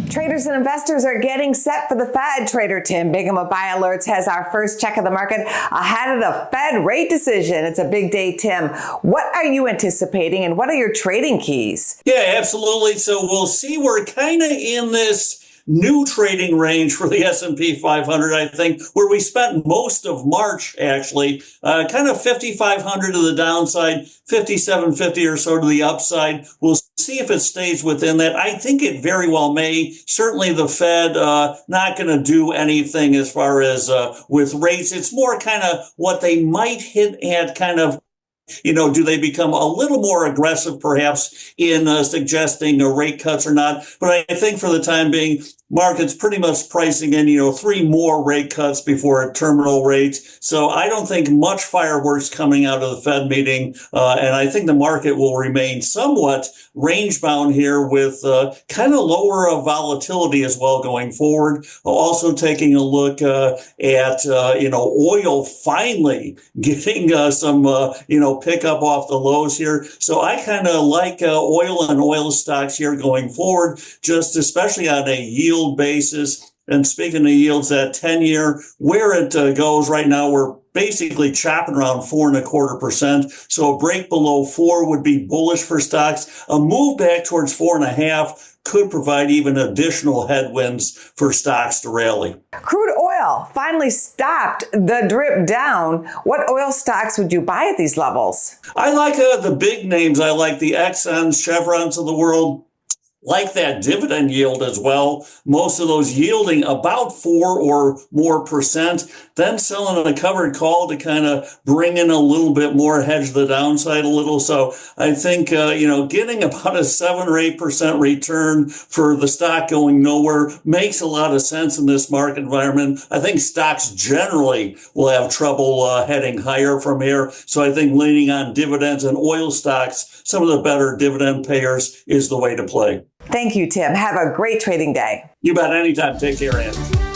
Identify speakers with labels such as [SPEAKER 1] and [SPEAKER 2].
[SPEAKER 1] Traders and investors are getting set for the Fed. Trader Tim Biggam of Buy Alerts has our first check of the market ahead of the Fed rate decision. It's a big day, Tim. What are you anticipating and what are your trading keys?
[SPEAKER 2] Yeah, absolutely. So we'll see. We're kind of in this new trading range for the S&P 500, I think, where we spent most of March, actually, kind of 5,500 to the downside, 5,750 or so to the upside. We'll see if it stays within that. I think it very well may. Certainly the Fed not going to do anything as far as with rates. It's more kind of what they might hit at kind of, do they become a little more aggressive perhaps in suggesting rate cuts or not? But I think for the time being, market's pretty much pricing in, 3 more rate cuts before terminal rates. So I don't think much fireworks coming out of the Fed meeting. And I think the market will remain somewhat range bound here with kind of lower volatility as well going forward. Also taking a look at, oil finally getting some, pickup off the lows here. So I kind of like oil and oil stocks here going forward, just especially on a yield basis. And speaking of yields, that 10-year, where it goes right now, we're basically chopping around 4.25%. So a break below 4 would be bullish for stocks. A move back towards 4.5 could provide even additional headwinds for stocks to rally.
[SPEAKER 1] Crude oil finally stopped the drip down. What oil stocks would you buy at these levels?
[SPEAKER 2] I like the big names. I like the Exxons, Chevrons of the world. Like that dividend yield as well. Most of those yielding about 4 or more percent, then selling a covered call to kind of bring in a little bit more, hedge the downside a little. So I think, getting about a 7 or 8% return for the stock going nowhere makes a lot of sense in this market environment. I think stocks generally will have trouble heading higher from here. So I think leaning on dividends and oil stocks, some of the better dividend payers, is the way to play.
[SPEAKER 1] Thank you, Tim. Have a great trading day.
[SPEAKER 2] You bet. Anytime. Take care, Andy.